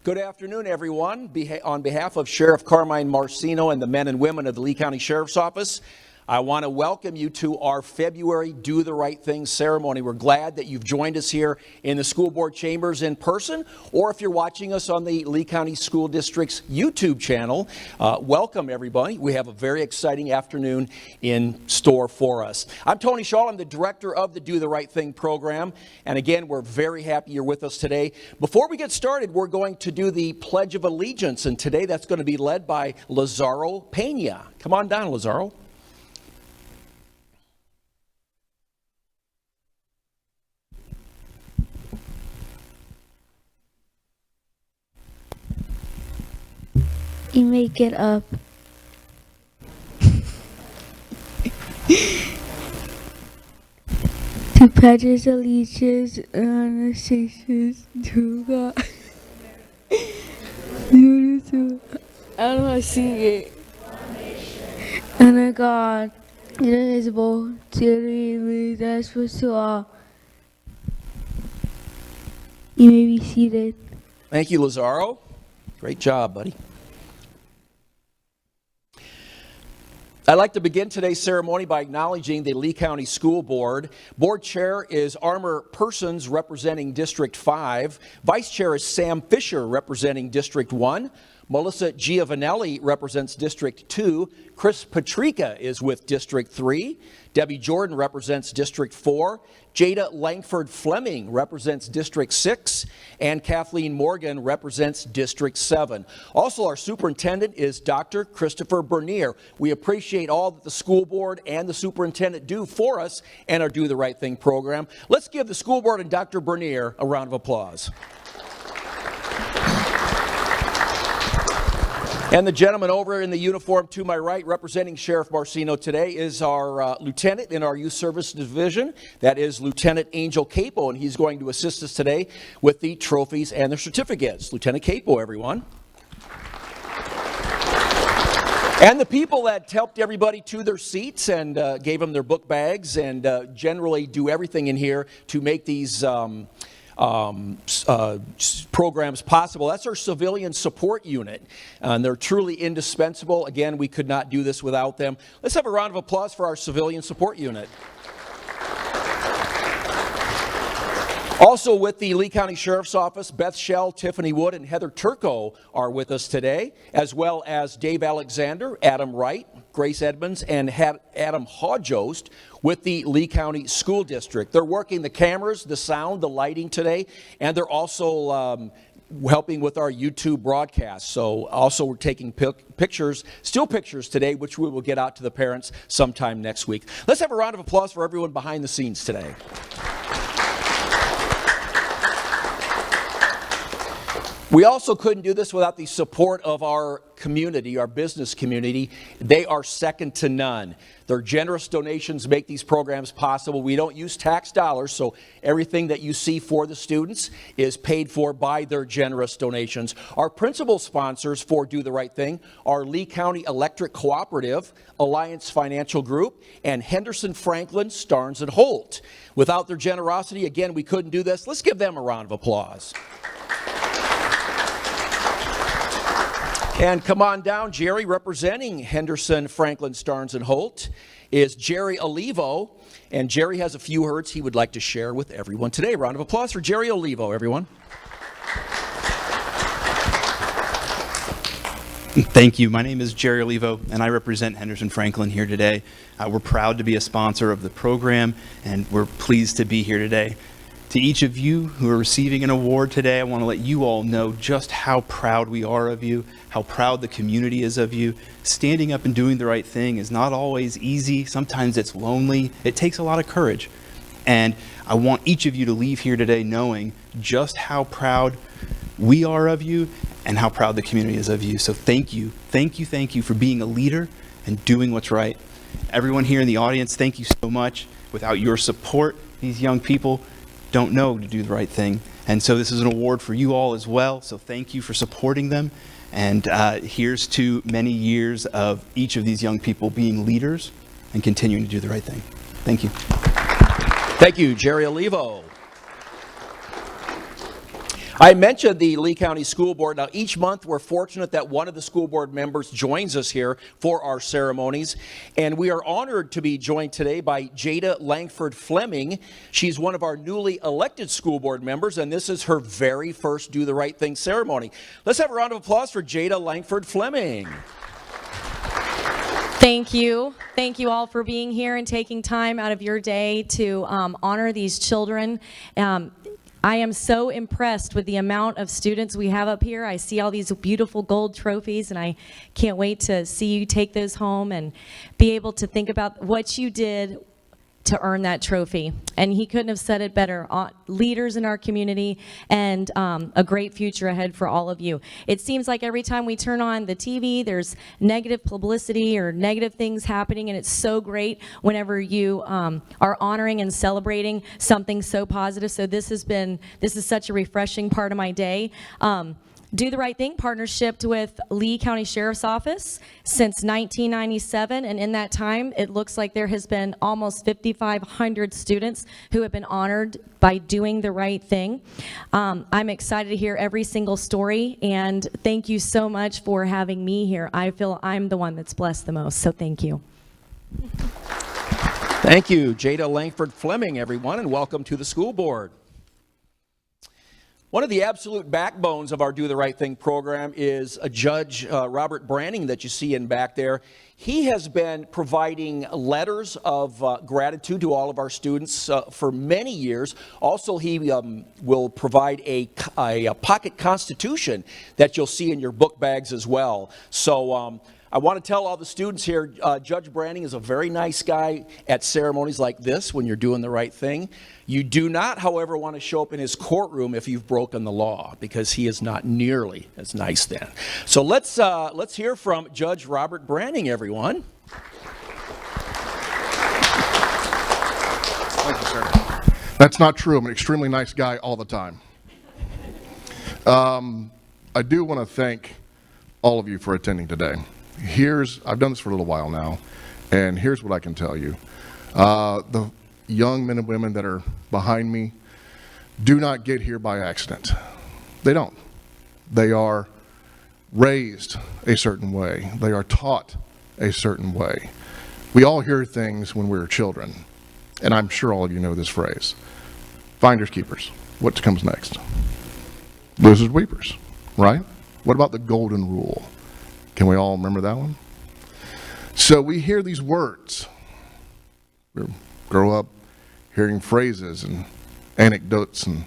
Good afternoon, everyone. On behalf of Sheriff Carmine Marcino and the men and women of the Lee County Sheriff's Office, I want to welcome you to our February Do the Right Thing ceremony. We're glad that you've joined us here in the school board chambers in person, or if you're watching us on the Lee County School District's YouTube channel, welcome everybody. We have a very exciting afternoon in store for us. I'm Tony Shaw. I'm the director of the Do the Right Thing program, and again, we're very happy you're with us today. Before we get started, we're going to do the Pledge of Allegiance, and today that's going to be led by Lazaro Pena. Come on down, Lazaro. You make it up. To pledge allegiance and allegiance to God. I don't know how to sing it. And God, indivisible, to that's for to all. You may be seated. Thank you, Lazaro. Great job, buddy. I'd like to begin today's ceremony by acknowledging the Lee County School Board. Board Chair is Armor Persons representing District 5. Vice Chair is Sam Fisher representing District 1. Melissa Giovanelli represents District 2. Chris Patrica is with District 3. Debbie Jordan represents District 4. Jada Langford Fleming represents District 6. And Kathleen Morgan represents District 7. Also, our superintendent is Dr. Christopher Bernier. We appreciate all that the school board and the superintendent do for us and our Do the Right Thing program. Let's give the school board and Dr. Bernier a round of applause. And the gentleman over in the uniform to my right representing Sheriff Marcino today is our lieutenant in our youth service division. That is Lieutenant Angel Capo, and he's going to assist us today with the trophies and the certificates. Lieutenant Capo, everyone. And the people that helped everybody to their seats and gave them their book bags and generally do everything in here to make these programs possible. That's our civilian support unit, and they're truly indispensable. Again, we could not do this without them. Let's have a round of applause for our civilian support unit. Also with the Lee County Sheriff's Office, Beth Schell, Tiffany Wood, and Heather Turco are with us today, as well as Dave Alexander, Adam Wright, Grace Edmonds, and Adam Hodjost with the Lee County School District. They're working the cameras, the sound, the lighting today, and they're also helping with our YouTube broadcast. So also we're taking pictures, still pictures today, which we will get out to the parents sometime next week. Let's have a round of applause for everyone behind the scenes today. We also couldn't do this without the support of our community, our business community. They are second to none. Their generous donations make these programs possible. We don't use tax dollars, so everything that you see for the students is paid for by their generous donations. Our principal sponsors for Do the Right Thing are Lee County Electric Cooperative, Alliance Financial Group, and Henderson Franklin, Starnes and Holt. Without their generosity, again, we couldn't do this. Let's give them a round of applause. And come on down, Jerry, representing Henderson, Franklin, Starnes, and Holt, is Jerry Olivo. And Jerry has a few words he would like to share with everyone today. Round of applause for Jerry Olivo, everyone. Thank you. My name is Jerry Olivo, and I represent Henderson Franklin here today. We're proud to be a sponsor of the program, and we're pleased to be here today. To each of you who are receiving an award today, I want to let you all know just how proud we are of you, how proud the community is of you. Standing up and doing the right thing is not always easy. Sometimes it's lonely. It takes a lot of courage. And I want each of you to leave here today knowing just how proud we are of you and how proud the community is of you. So thank you. Thank you, thank you for being a leader and doing what's right. Everyone here in the audience, thank you so much. Without your support, these young people don't know to do the right thing. And so this is an award for you all as well. So thank you for supporting them. And here's to many years of each of these young people being leaders and continuing to do the right thing. Thank you. Thank you, Jerry Olivo. I mentioned the Lee County School Board. Now, each month we're fortunate that one of the school board members joins us here for our ceremonies, and we are honored to be joined today by Jada Langford Fleming. She's one of our newly elected school board members, and this is her very first Do the Right Thing ceremony. Let's have a round of applause for Jada Langford Fleming. Thank you. Thank you all for being here and taking time out of your day to honor these children. I am so impressed with the amount of students we have up here. I see all these beautiful gold trophies, and I can't wait to see you take those home and be able to think about what you did to earn that trophy. And he couldn't have said it better. Leaders in our community, and a great future ahead for all of you. It seems like every time we turn on the TV, there's negative publicity or negative things happening, and it's so great whenever you are honoring and celebrating something so positive. So this is such a refreshing part of my day. Do the Right Thing partnershiped with Lee County Sheriff's Office since 1997, and in that time it looks like there has been almost 5,500 students who have been honored by doing the right thing. I'm excited to hear every single story, and thank you so much for having me here. I feel I'm the one that's blessed the most, so thank you. Thank you, Jada Langford Fleming, everyone, and welcome to the school board. One of the absolute backbones of our Do the Right Thing program is a Judge Robert Branning that you see in back there. He has been providing letters of gratitude to all of our students for many years. Also, he will provide a pocket constitution that you'll see in your book bags as well. So I want to tell all the students here, Judge Branning is a very nice guy at ceremonies like this when you're doing the right thing. You do not, however, want to show up in his courtroom if you've broken the law, because he is not nearly as nice then. So let's hear from Judge Robert Branning, everyone. Thank you, sir. That's not true. I'm an extremely nice guy all the time. I do want to thank all of you for attending today. I've done this for a little while now, and here's what I can tell you. The young men and women that are behind me do not get here by accident. They don't. They are raised a certain way. They are taught a certain way. We all hear things when we're children, and I'm sure all of you know this phrase. Finders keepers. What comes next? Losers weepers, right? What about the golden rule? Can we all remember that one? So we hear these words. We grow up hearing phrases and anecdotes and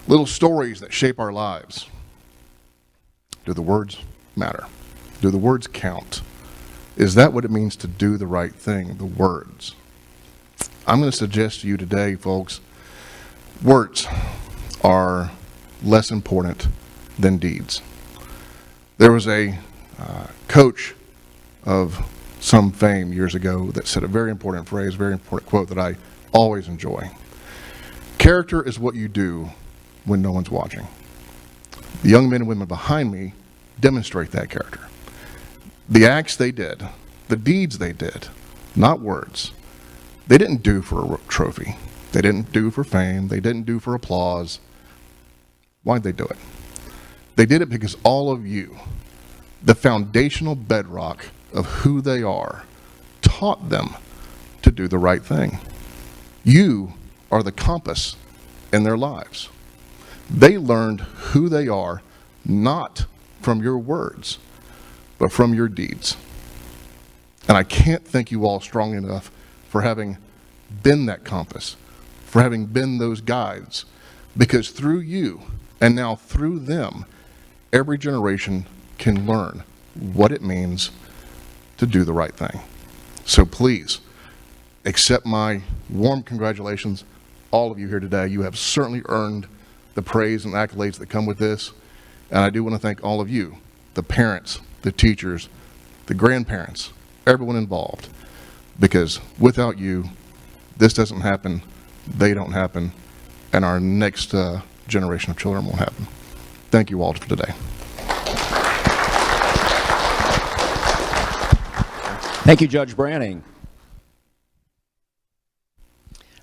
little stories that shape our lives. Do the words matter? Do the words count? Is that what it means to do the right thing, the words? I'm going to suggest to you today, folks, words are less important than deeds. There was a coach of some fame years ago that said a very important phrase, very important quote that I always enjoy. Character is what you do when no one's watching. The young men and women behind me demonstrate that character. The acts they did, the deeds they did, not words. They didn't do for a trophy. They didn't do for fame. They didn't do for applause. Why'd they do it? They did it because all of you, the foundational bedrock of who they are, taught them to do the right thing. You are the compass in their lives. They learned who they are not from your words, but from your deeds. And I can't thank you all strongly enough for having been that compass, for having been those guides, because through you and now through them, every generation can learn what it means to do the right thing. So please accept my warm congratulations, all of you here today. You have certainly earned the praise and accolades that come with this. And I do want to thank all of you, the parents, the teachers, the grandparents, everyone involved, because without you, this doesn't happen, they don't happen, and our next generation of children won't happen. Thank you all for today. Thank you, Judge Branning.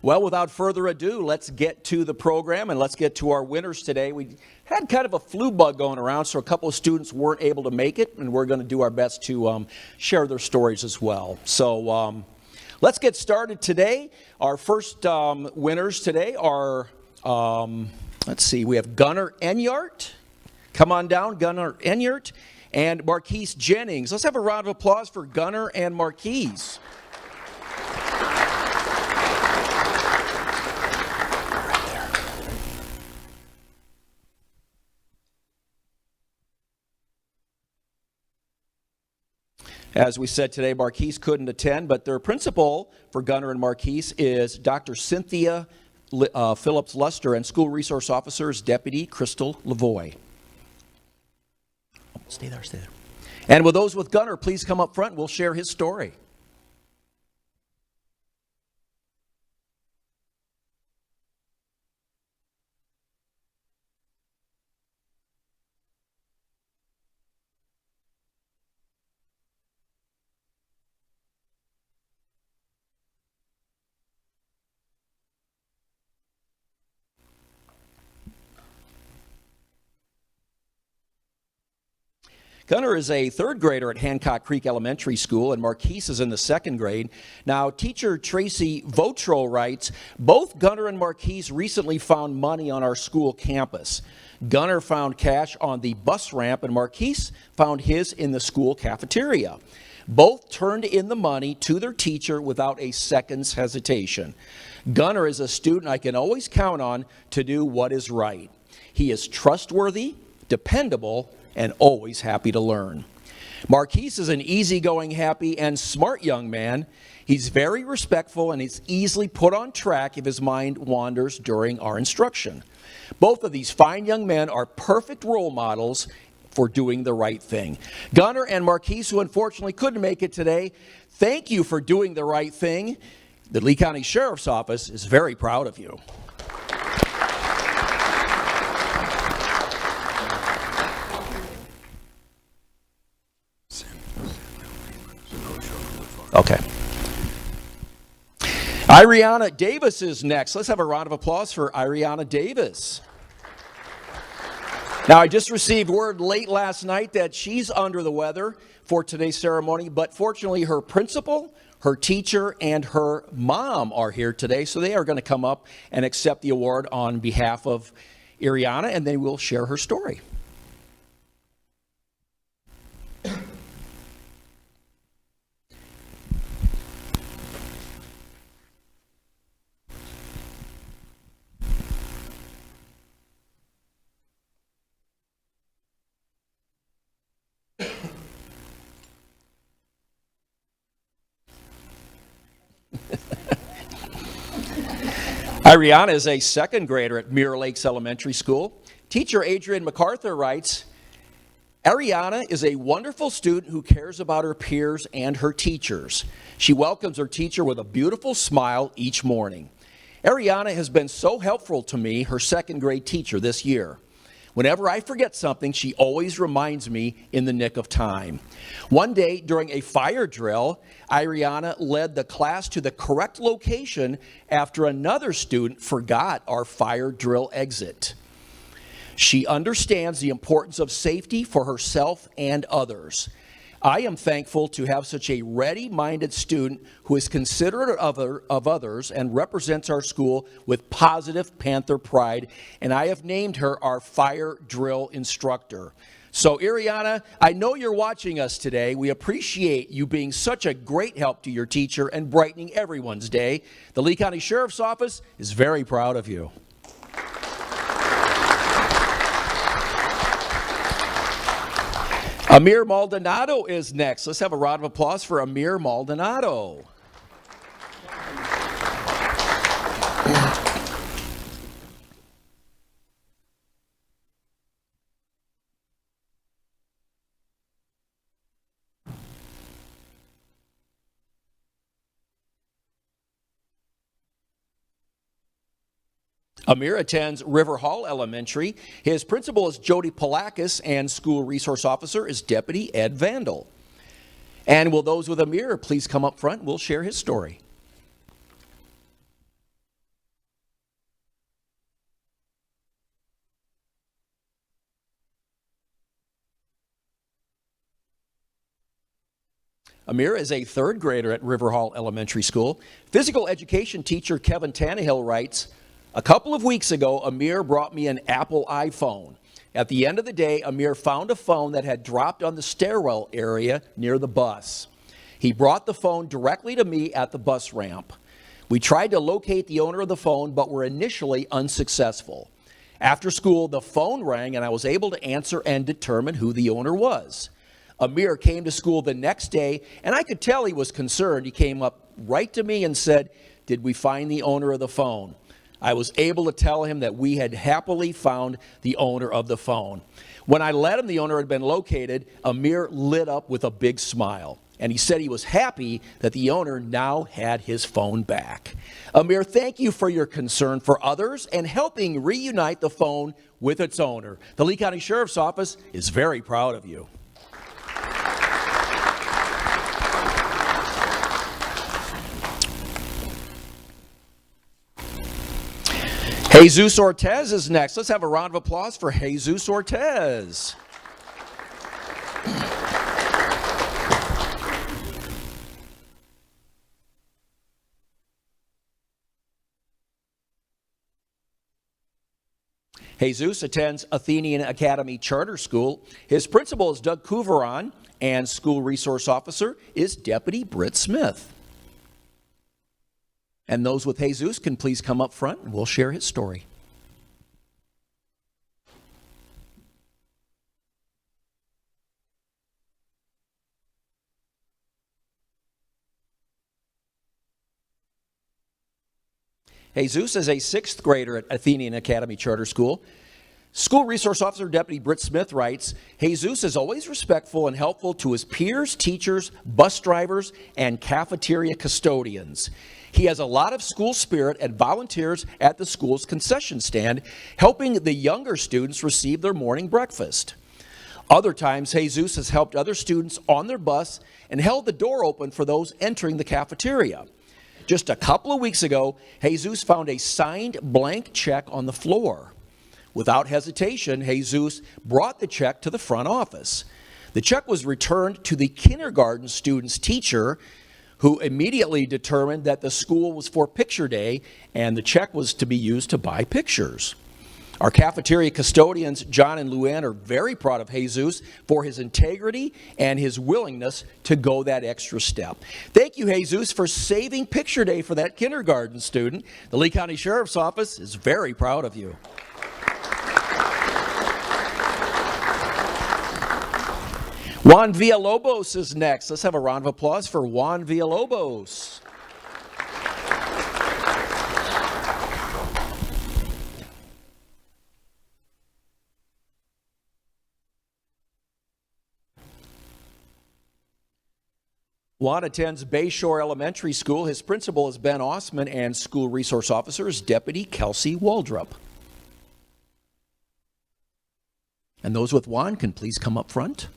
Well, without further ado, let's get to the program and let's get to our winners today. We had kind of a flu bug going around, so a couple of students weren't able to make it, and we're going to do our best to share their stories as well. So let's get started today. Our first winners today are, let's see, we have Gunnar Enyart. Come on down, Gunnar Enyart, and Marquis Jennings. Let's have a round of applause for Gunnar and Marquis. As we said today, Marquis couldn't attend, but their principal for Gunnar and Marquis is Dr. Cynthia Phillips Luster, and school resource officer is Deputy Crystal Lavoie. Stay there, stay there. And with those with Gunnar, please come up front. We'll share his story. Gunnar is a third grader at Hancock Creek Elementary School, and Marquis is in the second grade. Now, teacher Tracy Votro writes, both Gunnar and Marquis recently found money on our school campus. Gunnar found cash on the bus ramp, and Marquis found his in the school cafeteria. Both turned in the money to their teacher without a second's hesitation. Gunnar is a student I can always count on to do what is right. He is trustworthy, dependable, and always happy to learn. Marquis is an easygoing, happy, and smart young man. He's very respectful and is easily put on track if his mind wanders during our instruction. Both of these fine young men are perfect role models for doing the right thing. Gunnar and Marquis, who unfortunately couldn't make it today, thank you for doing the right thing. The Lee County Sheriff's Office is very proud of you. Okay. Ariana Davis is next. Let's have a round of applause for Ariana Davis. Now, I just received word late last night that she's under the weather for today's ceremony, but fortunately her principal, her teacher, and her mom are here today, so they are going to come up and accept the award on behalf of Ariana, and they will share her story. Ariana is a second grader at Mirror Lakes Elementary School. Teacher Adrian MacArthur writes, Ariana is a wonderful student who cares about her peers and her teachers. She welcomes her teacher with a beautiful smile each morning. Ariana has been so helpful to me, her second grade teacher, this year. Whenever I forget something, she always reminds me in the nick of time. One day during a fire drill, Ariana led the class to the correct location after another student forgot our fire drill exit. She understands the importance of safety for herself and others. I am thankful to have such a ready-minded student who is considerate of others and represents our school with positive Panther pride, and I have named her our fire drill instructor. So, Ariana, I know you're watching us today. We appreciate you being such a great help to your teacher and brightening everyone's day. The Lee County Sheriff's Office is very proud of you. Amir Maldonado is next. Let's have a round of applause for Amir Maldonado. Amir attends River Hall Elementary. His principal is Jody Palakis, and school resource officer is Deputy Ed Vandal. And will those with Amir please come up front? We'll share his story. Amir is a third grader at River Hall Elementary School. Physical education teacher Kevin Tannehill writes, "A couple of weeks ago, Amir brought me an Apple iPhone. At the end of the day, Amir found a phone that had dropped on the stairwell area near the bus. He brought the phone directly to me at the bus ramp. We tried to locate the owner of the phone, but were initially unsuccessful. After school, the phone rang and I was able to answer and determine who the owner was. Amir came to school the next day, and I could tell he was concerned. He came up right to me and said, 'Did we find the owner of the phone?' I was able to tell him that we had happily found the owner of the phone. When I let him the owner had been located, Amir lit up with a big smile. And he said he was happy that the owner now had his phone back. Amir, thank you for your concern for others and helping reunite the phone with its owner. The Lee County Sheriff's Office is very proud of you." Jesus Ortez is next. Let's have a round of applause for Jesus Ortez. Jesus attends Athenian Academy Charter School. His principal is Doug Couveron, and school resource officer is Deputy Britt Smith. And those with Jesus can please come up front and we'll share his story. Jesus is a sixth grader at Athenian Academy Charter School. School Resource Officer Deputy Britt Smith writes, Jesus is always respectful and helpful to his peers, teachers, bus drivers, and cafeteria custodians. He has a lot of school spirit and volunteers at the school's concession stand, helping the younger students receive their morning breakfast. Other times, Jesus has helped other students on their bus and held the door open for those entering the cafeteria. Just a couple of weeks ago, Jesus found a signed blank check on the floor. Without hesitation, Jesus brought the check to the front office. The check was returned to the kindergarten student's teacher, who immediately determined that the school was for picture day and the check was to be used to buy pictures. Our cafeteria custodians, John and Luann, are very proud of Jesus for his integrity and his willingness to go that extra step. Thank you, Jesus, for saving picture day for that kindergarten student. The Lee County Sheriff's Office is very proud of you. Juan Villalobos is next. Let's have a round of applause for Juan Villalobos. Juan attends Bayshore Elementary School. His principal is Ben Osman, and school resource officer is Deputy Kelsey Waldrop. And those with Juan can please come up front.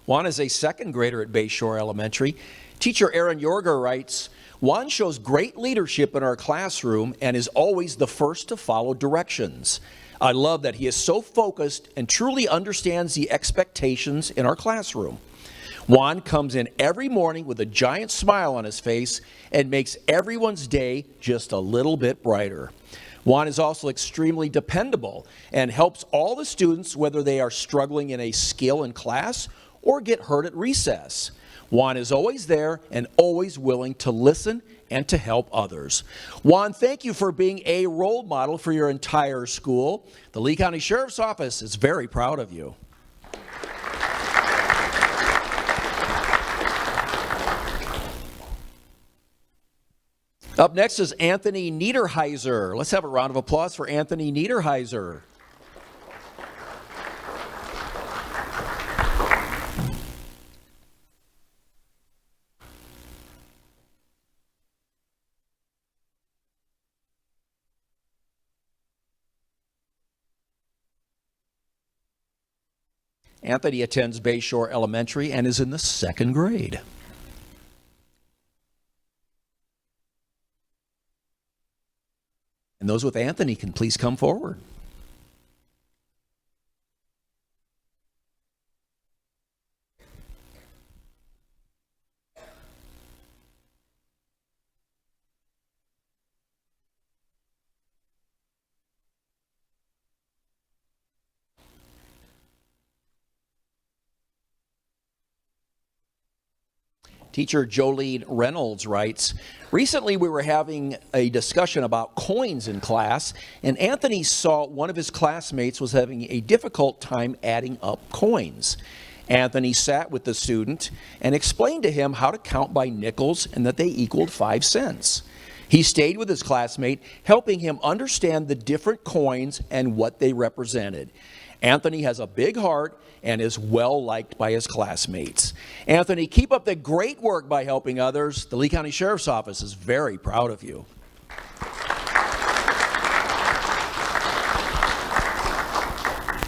Juan is a second grader at Bayshore Elementary. Teacher Aaron Yorger writes, Juan shows great leadership in our classroom and is always the first to follow directions. I love that he is so focused and truly understands the expectations in our classroom. Juan comes in every morning with a giant smile on his face and makes everyone's day just a little bit brighter. Juan is also extremely dependable and helps all the students, whether they are struggling in a skill in class or get hurt at recess. Juan is always there and always willing to listen and to help others. Juan, thank you for being a role model for your entire school. The Lee County Sheriff's Office is very proud of you. Up next is Anthony Niederheiser. Let's have a round of applause for Anthony Niederheiser. Anthony attends Bayshore Elementary and is in the 2nd grade. And those with Anthony can please come forward. Teacher Jolene Reynolds writes, recently we were having a discussion about coins in class, and Anthony saw one of his classmates was having a difficult time adding up coins. Anthony sat with the student and explained to him how to count by nickels and that they equaled 5 cents. He stayed with his classmate, helping him understand the different coins and what they represented. Anthony has a big heart and is well liked by his classmates. Anthony, keep up the great work by helping others. The Lee County Sheriff's Office is very proud of you.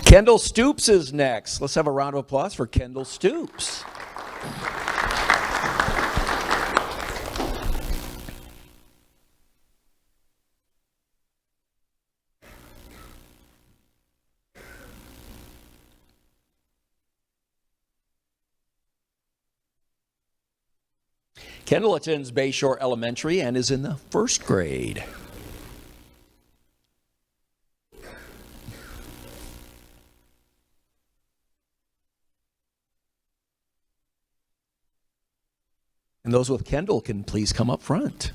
Kendall Stoops is next. Let's have a round of applause for Kendall Stoops. Kendall attends Bayshore Elementary and is in the 1st grade. And those with Kendall can please come up front.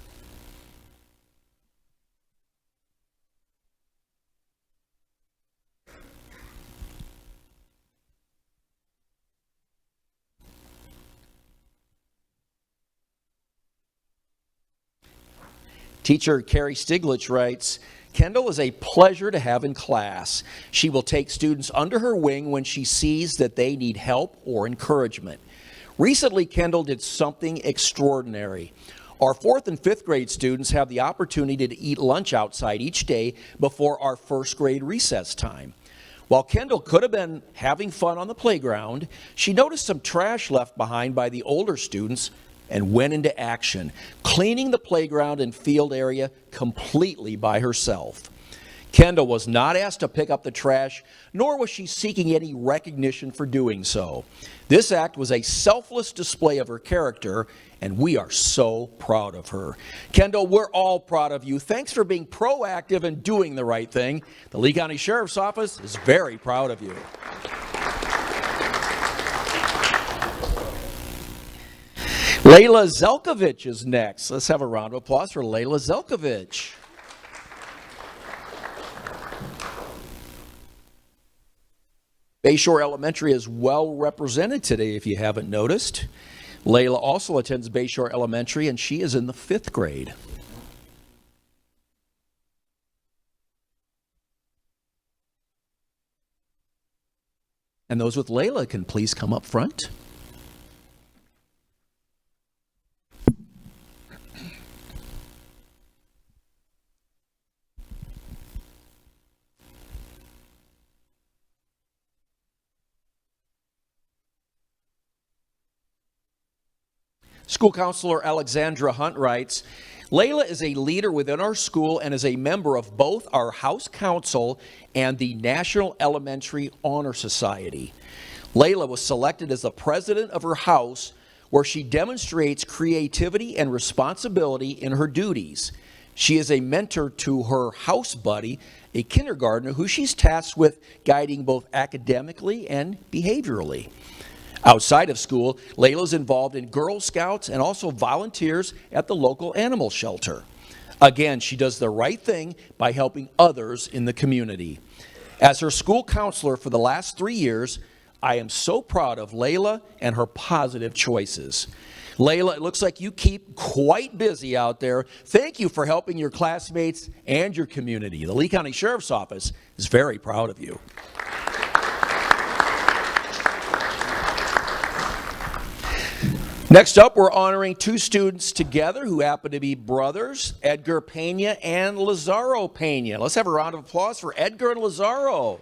Teacher Carrie Stiglich writes, Kendall is a pleasure to have in class. She will take students under her wing when she sees that they need help or encouragement. Recently, Kendall did something extraordinary. Our 4th and 5th grade students have the opportunity to eat lunch outside each day before our 1st grade recess time. While Kendall could have been having fun on the playground, she noticed some trash left behind by the older students and went into action, cleaning the playground and field area completely by herself. Kendall was not asked to pick up the trash, nor was she seeking any recognition for doing so. This act was a selfless display of her character, and we are so proud of her. Kendall, we're all proud of you. Thanks for being proactive and doing the right thing. The Lee County Sheriff's Office is very proud of you. Layla Zelkovich is next. Let's have a round of applause for Layla Zelkovich. Bayshore Elementary is well represented today, if you haven't noticed. Layla also attends Bayshore Elementary, and she is in the 5th grade. And those with Layla can please come up front. School counselor Alexandra Hunt writes, Layla is a leader within our school and is a member of both our House Council and the National Elementary Honor Society. Layla was selected as the president of her house, where she demonstrates creativity and responsibility in her duties. She is a mentor to her house buddy, a kindergartner who she's tasked with guiding both academically and behaviorally. Outside of school, Layla's involved in Girl Scouts and also volunteers at the local animal shelter. Again, she does the right thing by helping others in the community. As her school counselor for the last 3 years, I am so proud of Layla and her positive choices. Layla, it looks like you keep quite busy out there. Thank you for helping your classmates and your community. The Lee County Sheriff's Office is very proud of you. Next up, we're honoring 2 students together who happen to be brothers, Edgar Pena and Lazaro Pena. Let's have a round of applause for Edgar and Lazaro.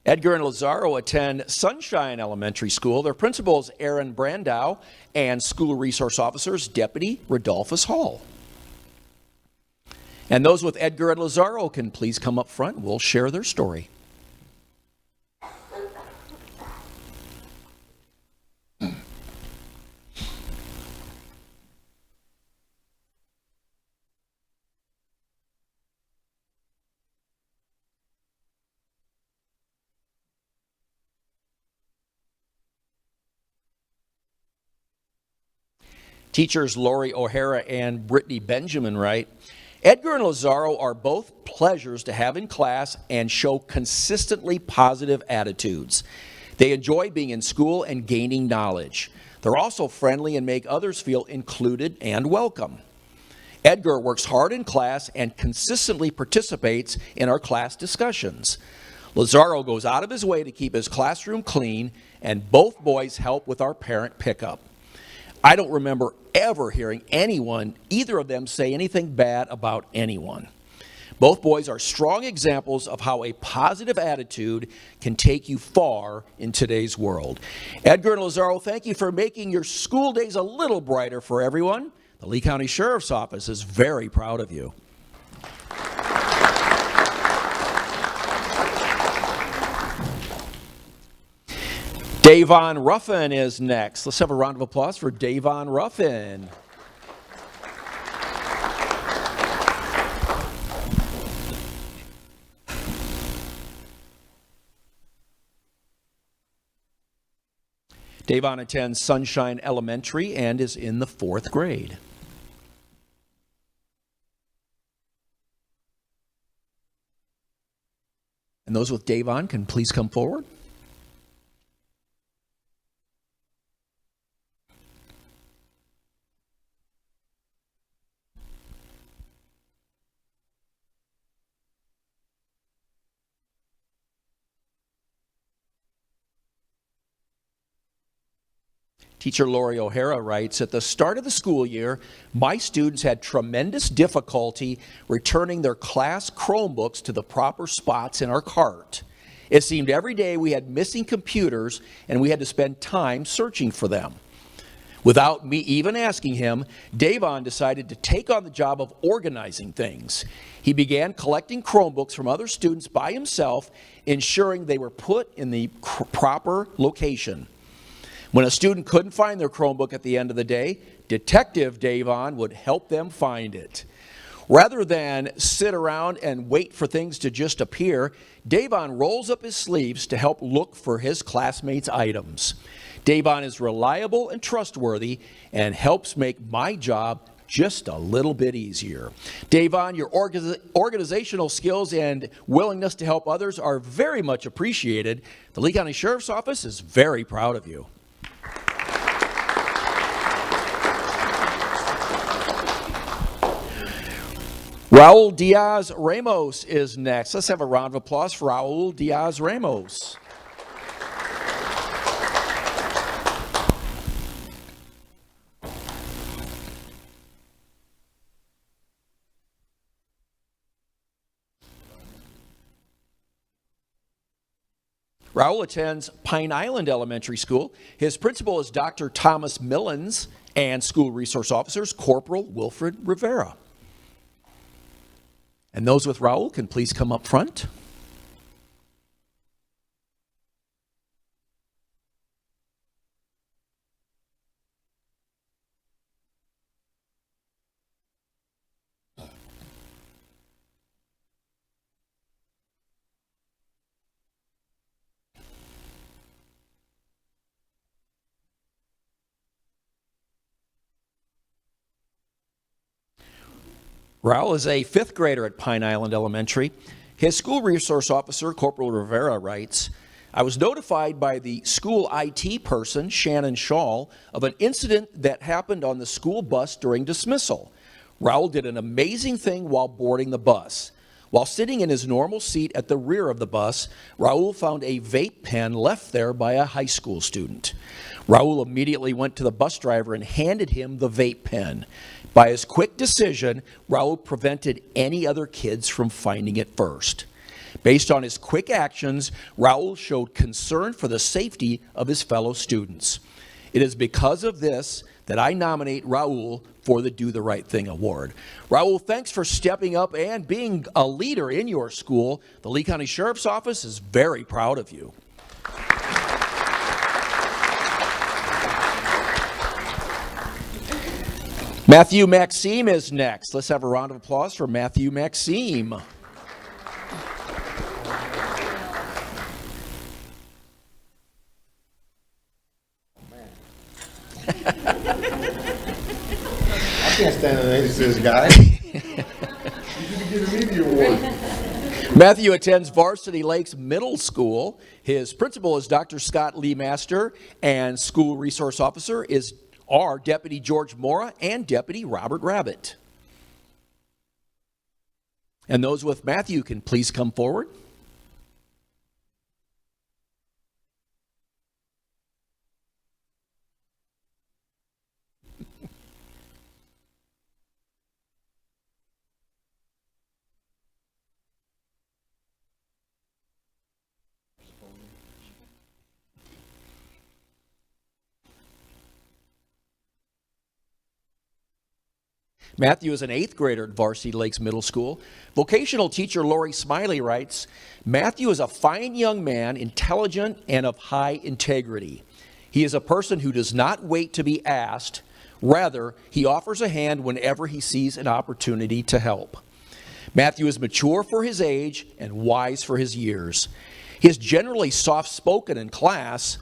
Edgar and Lazaro attend Sunshine Elementary School. Their principal is Aaron Brandow and school resource officers Deputy Rodolphus Hall. And those with Edgar and Lazaro can please come up front. We'll share their story. Teachers Lori O'Hara and Brittany Benjamin write, Edgar and Lazaro are both pleasures to have in class and show consistently positive attitudes. They enjoy being in school and gaining knowledge. They're also friendly and make others feel included and welcome. Edgar works hard in class and consistently participates in our class discussions. Lazaro goes out of his way to keep his classroom clean, and both boys help with our parent pickup. I don't remember ever hearing anyone, either of them, say anything bad about anyone. Both boys are strong examples of how a positive attitude can take you far in today's world. Edgar and Lazaro, thank you for making your school days a little brighter for everyone. The Lee County Sheriff's Office is very proud of you. Davon Ruffin is next. Let's have a round of applause for Davon Ruffin. Davon attends Sunshine Elementary and is in the 4th grade. And those with Davon can please come forward. Teacher Lori O'Hara writes, at the start of the school year, my students had tremendous difficulty returning their class Chromebooks to the proper spots in our cart. It seemed every day we had missing computers and we had to spend time searching for them. Without me even asking him, Davon decided to take on the job of organizing things. He began collecting Chromebooks from other students by himself, ensuring they were put in the proper location. When a student couldn't find their Chromebook at the end of the day, Detective Davon would help them find it. Rather than sit around and wait for things to just appear, Davon rolls up his sleeves to help look for his classmates' items. Davon is reliable and trustworthy and helps make my job just a little bit easier. Davon, your organizational skills and willingness to help others are very much appreciated. The Lee County Sheriff's Office is very proud of you. Raul Diaz Ramos is next. Let's have a round of applause for Raul Diaz Ramos. Raul attends Pine Island Elementary School. His principal is Dr. Thomas Millens and school resource officers Corporal Wilfred Rivera. And those with Raul can please come up front. Raul is a 5th grader at Pine Island Elementary. His school resource officer, Corporal Rivera, writes, I was notified by the school IT person, Shannon Shaw, of an incident that happened on the school bus during dismissal. Raul did an amazing thing while boarding the bus. While sitting in his normal seat at the rear of the bus, Raul found a vape pen left there by a high school student. Raul immediately went to the bus driver and handed him the vape pen. By his quick decision, Raul prevented any other kids from finding it first. Based on his quick actions, Raul showed concern for the safety of his fellow students. It is because of this that I nominate Raul for the Do the Right Thing Award. Raul, thanks for stepping up and being a leader in your school. The Lee County Sheriff's Office is very proud of you. Matthew Maxim is next. Let's have a round of applause for Matthew Maxim. I can't stand next to this guy. You should give me the award. Matthew attends Varsity Lakes Middle School. His principal is Dr. Scott Lee Master, and school resource officer are Deputy George Mora and Deputy Robert Rabbit. And those with Matthew can please come forward. Matthew is an 8th grader at Varsity Lakes Middle School. Vocational teacher Lori Smiley writes, Matthew is a fine young man, intelligent and of high integrity. He is a person who does not wait to be asked. Rather, he offers a hand whenever he sees an opportunity to help. Matthew is mature for his age and wise for his years. He is generally soft-spoken in class,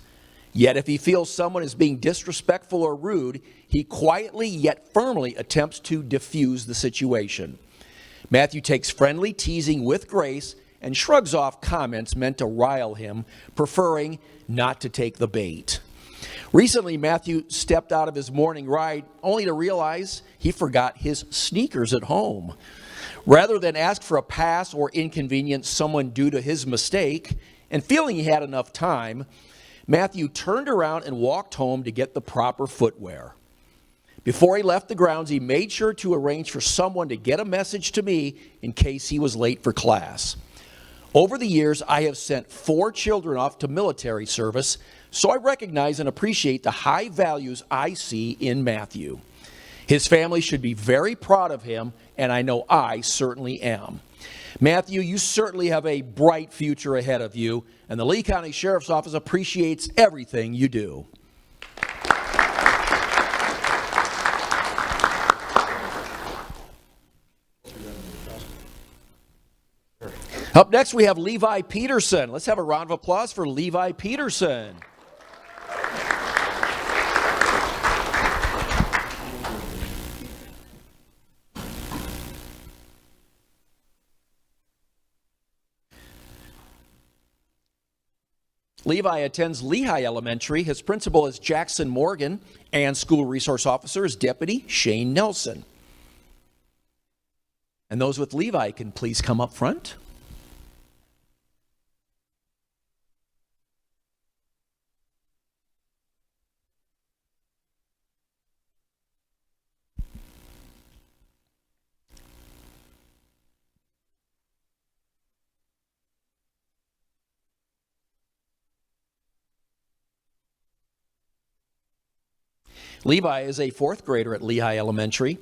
yet if he feels someone is being disrespectful or rude, he quietly yet firmly attempts to diffuse the situation. Matthew takes friendly teasing with grace and shrugs off comments meant to rile him, preferring not to take the bait. Recently, Matthew stepped out of his morning ride only to realize he forgot his sneakers at home. Rather than ask for a pass or inconvenience someone due to his mistake, and feeling he had enough time, Matthew turned around and walked home to get the proper footwear. Before he left the grounds, he made sure to arrange for someone to get a message to me in case he was late for class. Over the years, I have sent 4 children off to military service, so I recognize and appreciate the high values I see in Matthew. His family should be very proud of him, and I know I certainly am. Matthew, you certainly have a bright future ahead of you, and the Lee County Sheriff's Office appreciates everything you do. Up next, we have Levi Peterson. Let's have a round of applause for Levi Peterson. Levi attends Lehigh Elementary. His principal is Jackson Morgan, and school resource officer is Deputy Shane Nelson. And those with Levi can please come up front. Levi is a 4th grader at Lehigh Elementary.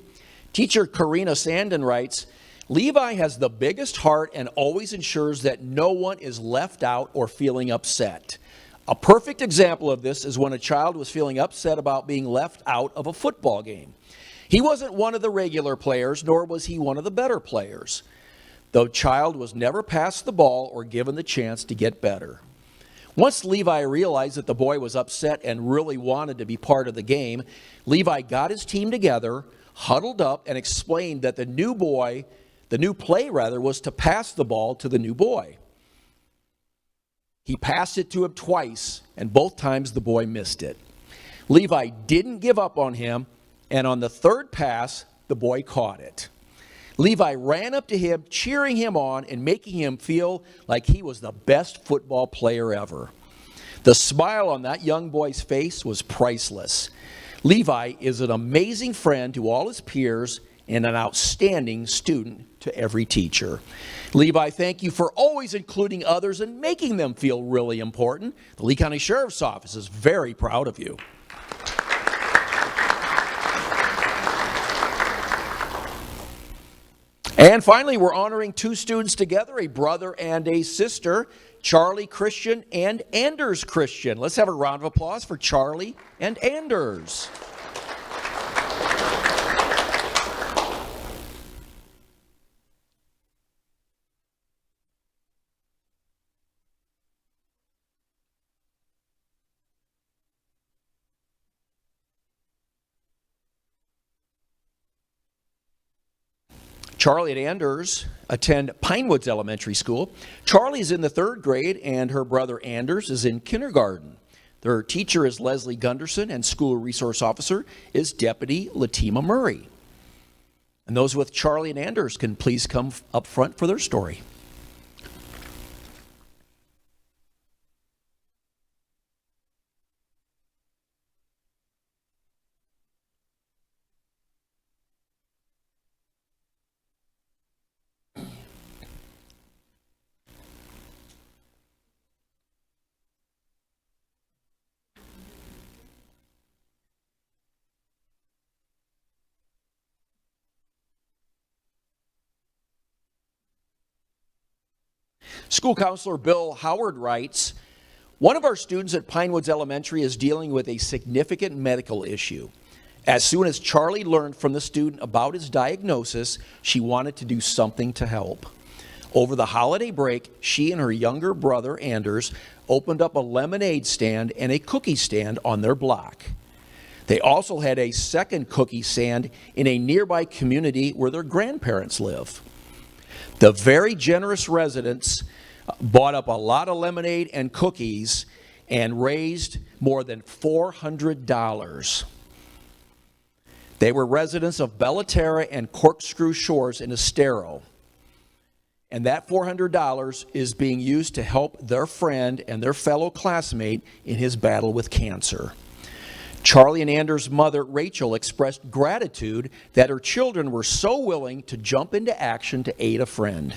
Teacher Karina Sandin writes, Levi has the biggest heart and always ensures that no one is left out or feeling upset. A perfect example of this is when a child was feeling upset about being left out of a football game. He wasn't one of the regular players, nor was he one of the better players. The child was never passed the ball or given the chance to get better. Once Levi realized that the boy was upset and really wanted to be part of the game, Levi got his team together, huddled up, and explained that the new play was to pass the ball to the new boy. He passed it to him twice, and both times the boy missed it. Levi didn't give up on him, and on the 3rd pass, the boy caught it. Levi ran up to him, cheering him on and making him feel like he was the best football player ever. The smile on that young boy's face was priceless. Levi is an amazing friend to all his peers and an outstanding student to every teacher. Levi, thank you for always including others and making them feel really important. The Lee County Sheriff's Office is very proud of you. And finally, we're honoring two students together, a brother and a sister, Charlie Christian and Anders Christian. Let's have a round of applause for Charlie and Anders. Charlie and Anders attend Pinewoods Elementary School. Charlie is in the 3rd grade and her brother Anders is in kindergarten. Their teacher is Leslie Gunderson and school resource officer is Deputy Latima Murray. And those with Charlie and Anders can please come up front for their story. School counselor Bill Howard writes, one of our students at Pinewoods Elementary is dealing with a significant medical issue. As soon as Charlie learned from the student about his diagnosis, she wanted to do something to help. Over the holiday break, she and her younger brother Anders opened up a lemonade stand and a cookie stand on their block. They also had a second cookie stand in a nearby community where their grandparents live. The very generous residents bought up a lot of lemonade and cookies and raised more than $400. They were residents of Bellaterra and Corkscrew Shores in Estero. And that $400 is being used to help their friend and their fellow classmate in his battle with cancer. Charlie and Anders' mother, Rachel, expressed gratitude that her children were so willing to jump into action to aid a friend.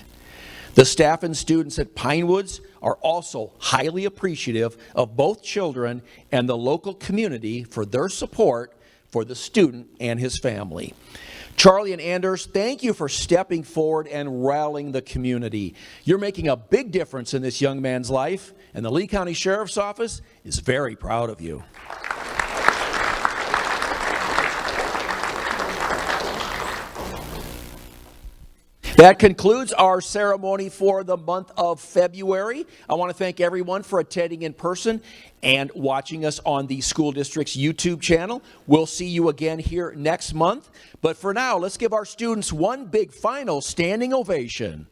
The staff and students at Pinewoods are also highly appreciative of both children and the local community for their support for the student and his family. Charlie and Anders, thank you for stepping forward and rallying the community. You're making a big difference in this young man's life, and the Lee County Sheriff's Office is very proud of you. That concludes our ceremony for the month of February. I want to thank everyone for attending in person and watching us on the school district's YouTube channel. We'll see you again here next month. But for now, let's give our students one big final standing ovation.